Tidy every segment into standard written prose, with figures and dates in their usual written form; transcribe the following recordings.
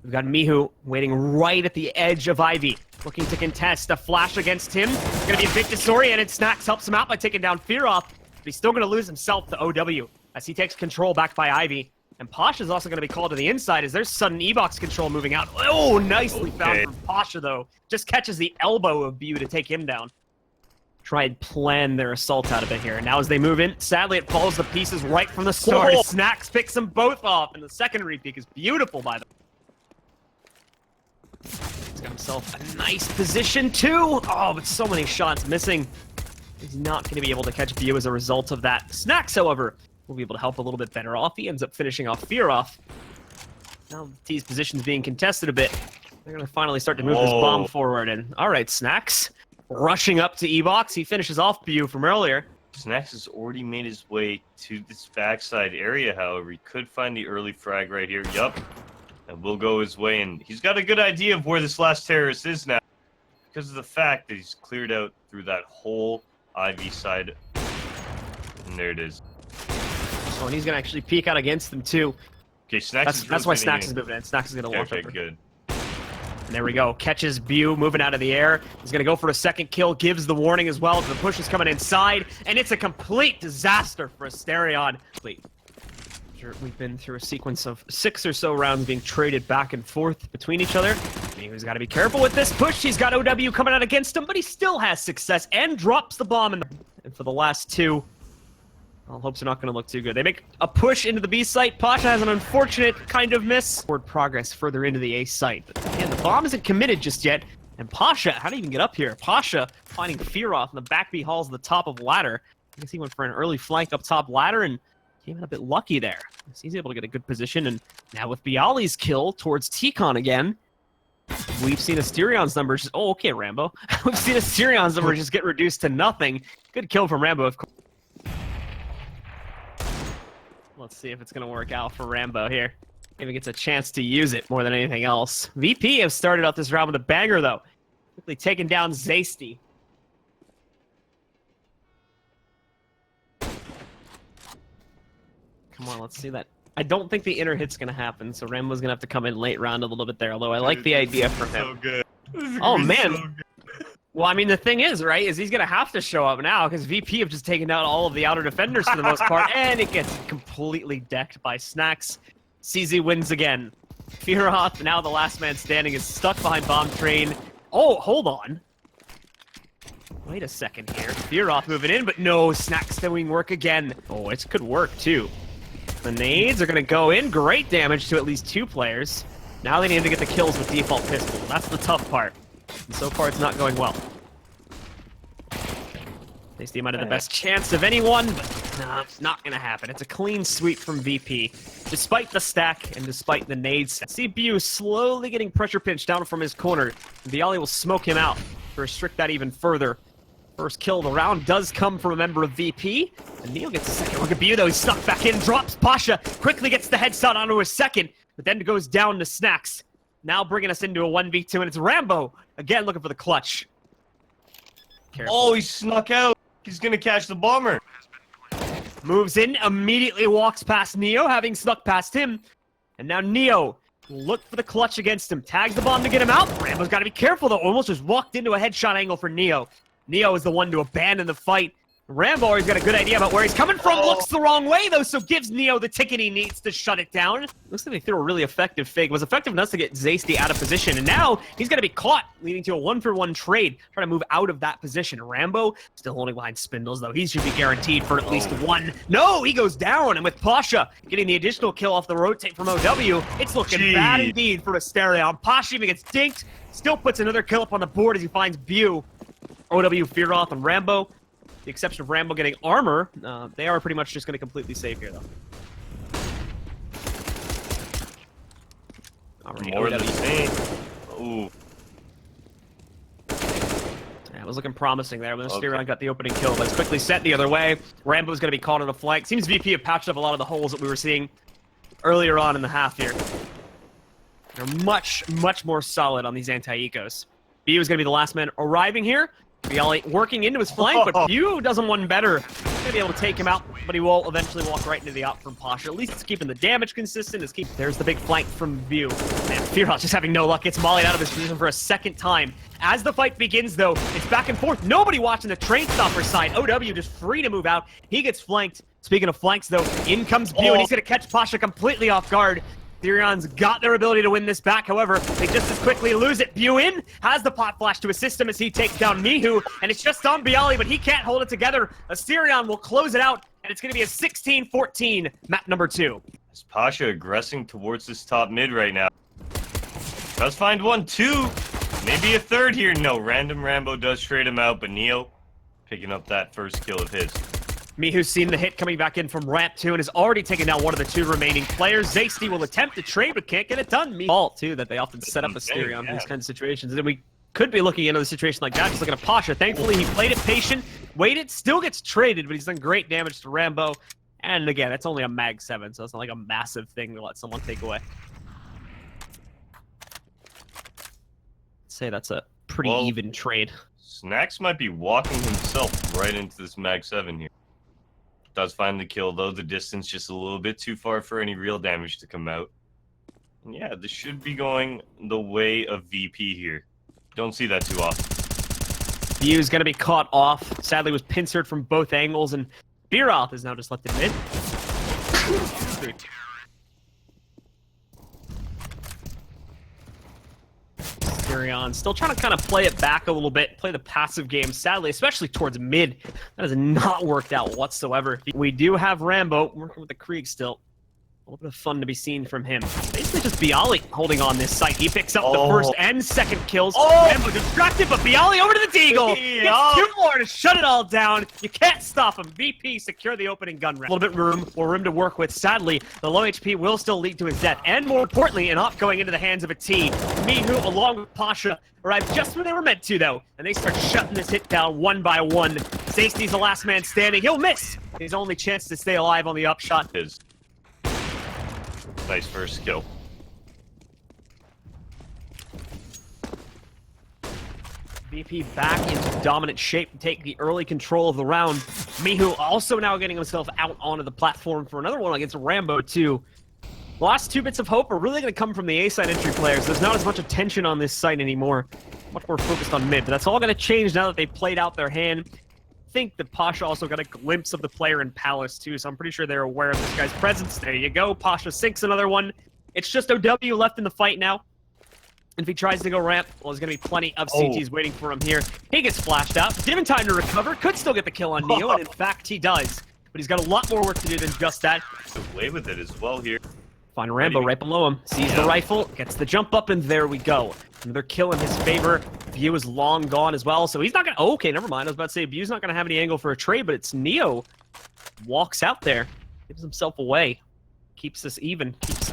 We've got Mihu waiting right at the edge of Ivy, looking to contest. A flash against him. It's going to be a bit disoriented. Snax helps him out by taking down Fearoth, but he's still going to lose himself to OW as he takes control back by Ivy. And Pasha's also going to be called to the inside as there's sudden E-box control moving out. Oh, nicely found from Pasha, though. Just catches the elbow of Bu to take him down. Try and plan their assault out of it here. Now as they move in, sadly it follows the pieces right from the start. Snax picks them both off, and the secondary peek is beautiful by them. He's got himself a nice position too. Oh, but so many shots missing. He's not going to be able to catch Bu as a result of that. Snax, however, will be able to help a little bit better off. He ends up finishing off Fearoth. Now the T's position's being contested a bit. They're going to finally start to move this bomb forward. And all right, Snax rushing up to E-box. He finishes off Bu from earlier. Snax has already made his way to this backside area, however. He could find the early frag right here. Yup. And will go his way. And he's got a good idea of where this last terrorist is now, because of the fact that he's cleared out through that whole Ivy side. And there it is. Oh, and he's going to actually peek out against them, too. Okay, Snax That's why Snax is moving in. Snax is going to launch over. Okay, good. And there we go. Catches Bu, moving out of the air. He's going to go for a second kill, gives the warning as well. The push is coming inside, and it's a complete disaster for Asterion. We've been through a sequence of 6 or so rounds being traded back and forth between each other. He's got to be careful with this push. He's got OW coming out against him, but he still has success and drops the bomb. And for the last two, well, hopes are not going to look too good. They make a push into the B site. Pasha has an unfortunate kind of miss. Forward progress further into the A site. But again, the bomb isn't committed just yet. And Pasha, how do you even get up here? Pasha finding Fearoth in the back B halls at the top of ladder. I guess he went for an early flank up top ladder and came in a bit lucky there. So he's able to get a good position. And now with Bialy's kill towards T-Con again, we've seen Asterion's numbers. Oh, okay, Rambo. We've seen Asterion's numbers just get reduced to nothing. Good kill from Rambo, of course. Let's see if it's going to work out for Rambo here. Maybe gets a chance to use it more than anything else. VP have started out this round with a banger, though. Quickly taking down Zasty. Come on, let's see that. I don't think the inner hit's going to happen, so Rambo's going to have to come in late round a little bit there, although I like the idea for him. So good. Oh, man. So well, I mean, the thing is, right, is he's going to have to show up now, because VP have just taken out all of the outer defenders for the most part, and it gets completely decked by Snax. CZ wins again. Fearoth, now the last man standing, is stuck behind Bomb Train. Oh, hold on. Wait a second here. Fearoth moving in, but no, Snax doing work again. Oh, it could work, too. The nades are going to go in. Great damage to at least 2 players. Now they need to get the kills with default pistol. That's the tough part. And so far, it's not going well. Zasty might have the best chance of anyone, but nah, it's not going to happen. It's a clean sweep from VP, despite the stack and despite the nades. See Bu slowly getting pressure pinched down from his corner. Bialy will smoke him out to restrict that even further. First kill of the round does come from a member of VP. And Neo gets a second look at Bu, though. He's stuck back in, drops Pasha, quickly gets the headshot onto his second, but then goes down to Snax. Now bringing us into a 1v2, and it's Rambo, again looking for the clutch. Careful. Oh, he snuck out. He's going to catch the bomber. Moves in, immediately walks past Neo, having snuck past him. And now Neo will look for the clutch against him. Tags the bomb to get him out. Rambo's got to be careful, though. Almost just walked into a headshot angle for Neo. Neo is the one to abandon the fight. Rambo already got a good idea about where he's coming from. Looks the wrong way, though, so gives Neo the ticket he needs to shut it down. Looks like they threw a really effective fake. It was effective enough to get Zasty out of position, and now he's going to be caught, leading to a 1-for-1 trade, trying to move out of that position. Rambo still holding behind Spindles, though. He should be guaranteed for at least one. No, he goes down, and with Pasha getting the additional kill off the rotate from OW, it's looking bad indeed for Asterion. Pasha even gets dinked, still puts another kill up on the board as he finds Bu. OW, Fearoth, and Rambo. The exception of Rambo getting armor, they are pretty much just going to completely save here, though. Alright, More than the same. Ooh. Yeah, it was looking promising there when Asterion got the opening kill, but it's quickly set the other way. Rambo's going to be caught on the flank. Seems VP have patched up a lot of the holes that we were seeing earlier on in the half here. They're much, much more solid on these anti-ecos. Bu is going to be the last man arriving here. Bialy working into his flank, but Bu does him one better. gonna be able to take him out, but he will eventually walk right into the op from Pasha. At least it's keeping the damage consistent. There's the big flank from View. Man, Fearhawk just having no luck. Gets mollied out of his position for a second time. As the fight begins, though, it's back and forth. Nobody watching the train stopper side. OW just free to move out. He gets flanked. Speaking of flanks, though, in comes View, and he's gonna catch Pasha completely off guard. Asterions got their ability to win this back, however, they just as quickly lose it. View in, has the pot flash to assist him as he takes down Mihu, and it's just on Bialy, but he can't hold it together. Asterion will close it out, and it's going to be a 16-14 map number 2. Is Pasha aggressing towards this top mid right now? Does find 1, 2, maybe a third here. No, Random Rambo does trade him out, but Neo picking up that first kill of his. Mihu's seen the hit coming back in from ramp 2 and has already taken down one of the 2 remaining players. Zasty will attempt to trade, but can't get it done. Fault, too, that they often set up Asterion in these kinds of situations. And we could be looking into a situation like that, just looking at Pasha. Thankfully, he played it patient, waited, still gets traded, but he's done great damage to Rambo. And again, it's only a Mag 7, so it's not like a massive thing to let someone take away. I'd say that's a pretty even trade. Snax might be walking himself right into this Mag 7 here. Does find the kill, though the distance just a little bit too far for any real damage to come out. And yeah, this should be going the way of VP here. Don't see that too often. View's going to be caught off. Sadly, was pincered from both angles, and Beeroth is now just left in mid. Asterion still trying to kind of play it back a little bit, play the passive game, sadly, especially towards mid. That has not worked out whatsoever. We do have Rambo working with the Krieg still. A little bit of fun to be seen from him. Basically just Bialy holding on this site. He picks up the first and second kills. Rambo distracted, but Bialy over to the Deagle. Gets 2 more to shut it all down. You can't stop him. VP secure the opening gun round. A little bit more room to work with. Sadly, the low HP will still lead to his death. And more importantly, an op going into the hands of a T. Mihu, along with Pasha, arrived just when they were meant to, though. And they start shutting this hit down one by one. Zasty's the last man standing. He'll miss his only chance to stay alive on the upshot. Nice first kill. VP back into dominant shape to take the early control of the round. Mihu also now getting himself out onto the platform for another one against Rambo, too. The last 2 bits of hope are really going to come from the A-side entry players. There's not as much attention on this site anymore. Much more focused on mid, but that's all going to change now that they've played out their hand. I think that Pasha also got a glimpse of the player in Palace, too, so I'm pretty sure they're aware of this guy's presence. There you go. Pasha sinks another one. It's just OW left in the fight now. And if he tries to go ramp, well, there's going to be plenty of CTs waiting for him here. He gets flashed out. Given time to recover. Could still get the kill on Neo, and in fact, he does. But he's got a lot more work to do than just that. He's away with it as well here. Find Rambo right below him. Sees the rifle, gets the jump up, and there we go. Another kill in his favor. View is long gone as well, so he's not going to... okay, never mind. I was about to say View's not going to have any angle for a trade, but it's Neo. Walks out there. Gives himself away. Keeps this even. Keeps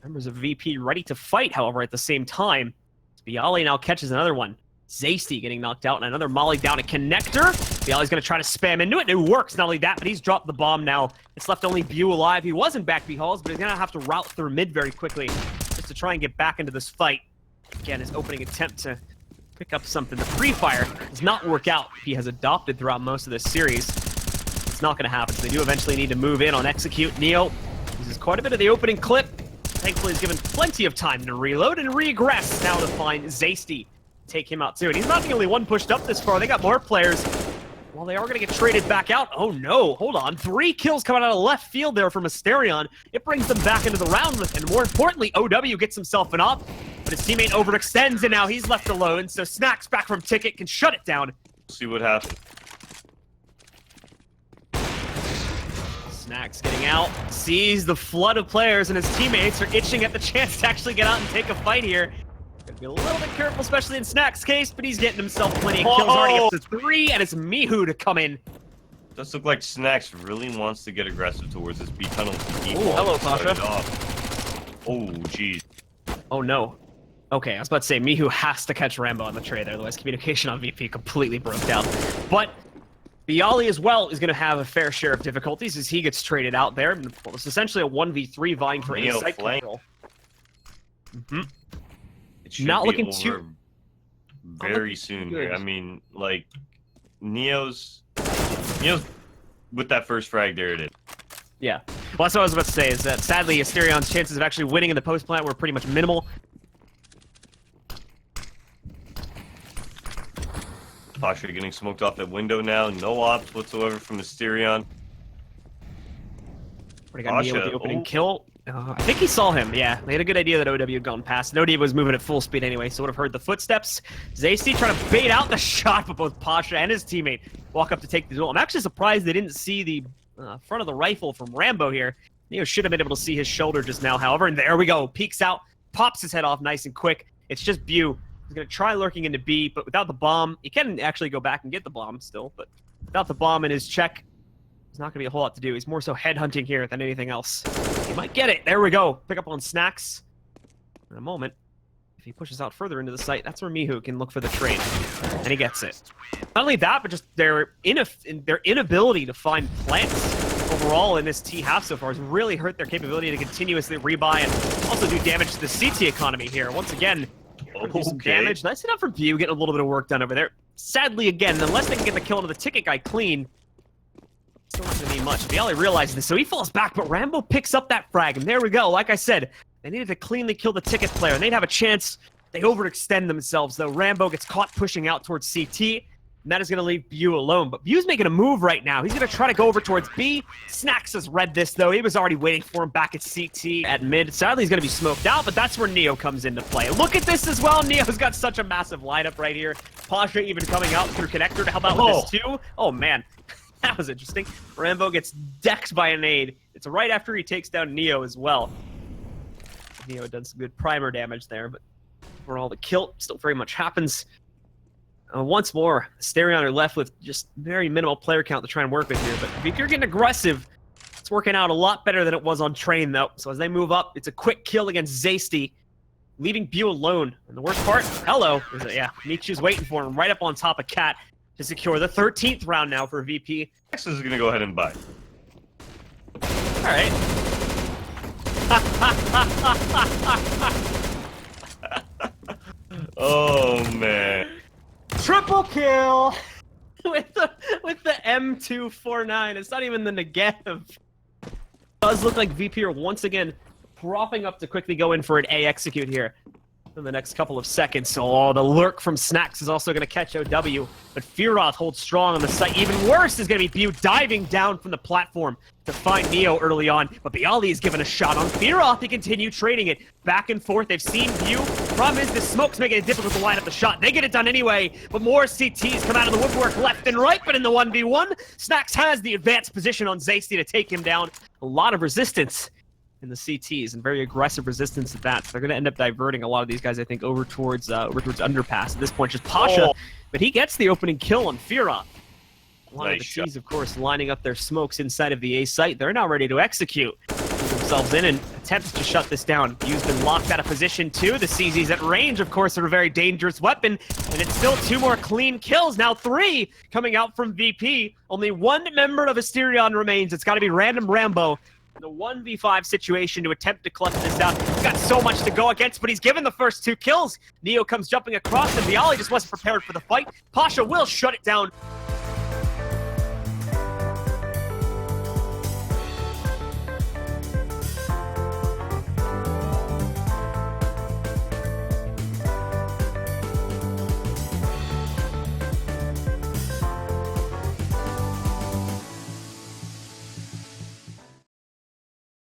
members of VP ready to fight, however, at the same time. Bialy now catches another one. Zasty getting knocked out, and another molly down a connector. Bialy's going to try to spam into it, and it works. Not only that, but he's dropped the bomb now. It's left only View alive. He was in back B halls, but he's going to have to route through mid very quickly just to try and get back into this fight. Again, his opening attempt to pick up something. The free fire does not work out. He has adopted throughout most of this series. It's not going to happen, so they do eventually need to move in on execute. Neo uses quite a bit of the opening clip. Thankfully, he's given plenty of time to reload and regress now to find Zasty. Take him out too, and he's not the only one pushed up this far. They got more players. Well, they are going to get traded back out. Oh no, hold on. 3 kills coming out of left field there from Asterion. It brings them back into the round, and more importantly, OW gets himself an op, but his teammate overextends, and now he's left alone, so Snax back from Ticket can shut it down. See what happens. Snax getting out, sees the flood of players, and his teammates are itching at the chance to actually get out and take a fight here. Gotta be a little bit careful, especially in Snax's case, but he's getting himself plenty of kills. Already up to 3, and it's Mihu to come in. Does look like Snax really wants to get aggressive towards this B tunnel. Oh, hello, Pasha. Oh, jeez. Oh, no. Okay, I was about to say, Mihu has to catch Rambo on the trade there, otherwise communication on VP completely broke down. But Bialy as well is going to have a fair share of difficulties as he gets traded out there. It's essentially a 1v3 vying for a site control. Not looking too... very soon here. I mean, like, Neo's with that first frag, there it is. Yeah. Well, that's what I was about to say, is that sadly, Asterion's chances of actually winning in the post plant were pretty much minimal. Pasha getting smoked off that window now. No ops whatsoever from Asterion. Already got Neo with the opening kill. I think he saw him, yeah. They had a good idea that OW had gone past. And OW was moving at full speed anyway, so would have heard the footsteps. Zacy trying to bait out the shot, but both Pasha and his teammate walk up to take the duel. I'm actually surprised they didn't see the front of the rifle from Rambo here. Neo should have been able to see his shoulder just now, however. And there we go. Peeks out, pops his head off nice and quick. It's just Bew. He's going to try lurking into B, but without the bomb, he can actually go back and get the bomb still, but without the bomb in his check, there's not going to be a whole lot to do. He's more so headhunting here than anything else. He might get it. There we go. Pick up on Snax. In a moment, if he pushes out further into the site, that's where Mihu can look for the trade. And he gets it. Not only that, but just their inability to find plants overall in this T half so far has really hurt their capability to continuously rebuy and also do damage to the CT economy here. Once again, do some damage. Nice enough for Bew, getting a little bit of work done over there. Sadly, again, unless they can get the kill into the ticket guy clean, still not going to be much. Viali realizes this, so he falls back, but Rambo picks up that frag, and there we go. Like I said, they needed to cleanly kill the ticket player, and they'd have a chance. They overextend themselves, though. Rambo gets caught pushing out towards CT, and that is going to leave Bew alone. But Bew's making a move right now. He's going to try to go over towards B. Snax has read this, though. He was already waiting for him back at CT at mid. Sadly, he's going to be smoked out, but that's where Neo comes into play. Look at this as well. Neo's got such a massive lineup right here. Pasha even coming out through connector to help out with this, too. Oh, man. That was interesting. Rambo gets decked by a nade. It's right after he takes down Neo as well. Neo done some good primer damage there, but for all the kill, still very much happens. Once more, Asterion are left with just very minimal player count to try and work with here, but if you're getting aggressive, it's working out a lot better than it was on train, though. So as they move up, it's a quick kill against Zaysty, leaving Bew alone. And the worst part, hello, is that, yeah, Michu's waiting for him right up on top of Cat to secure the 13th round now for VP. Next is going to go ahead and buy. All right. Oh, man. Triple kill with the M249. It's not even the negative. It does look like VP are once again propping up to quickly go in for an A execute here in the next couple of seconds. So the lurk from Snax is also going to catch OW, but Firoth holds strong on the site. Even worse is going to be Bew diving down from the platform to find Neo early on, but Bialy is given a shot on Firoth to continue trading it back and forth. They've seen Bew. Problem is the smoke's making it difficult to line up the shot. They get it done anyway, but more CTs come out of the woodwork left and right, but in the 1v1, Snax has the advanced position on Zaysty to take him down. A lot of resistance in the CTs, and very aggressive resistance at that. So they're going to end up diverting a lot of these guys, I think, over towards underpass. At this point, just Pasha, but he gets the opening kill on Firoth. A lot of the T's, of course, lining up their smokes inside of the A site. They're now ready to execute. Move themselves in and attempt to shut this down. Bew's been locked out of position too. The CZ's at range, of course, are a very dangerous weapon, and it's still 2 more clean kills. Now 3 coming out from VP. Only 1 member of Asterion remains. It's got to be Random Rambo. The 1v5 situation to attempt to clutch this out. He's got so much to go against, but he's given the first 2 kills. Neo comes jumping across, and Bialy just wasn't prepared for the fight. Pasha will shut it down.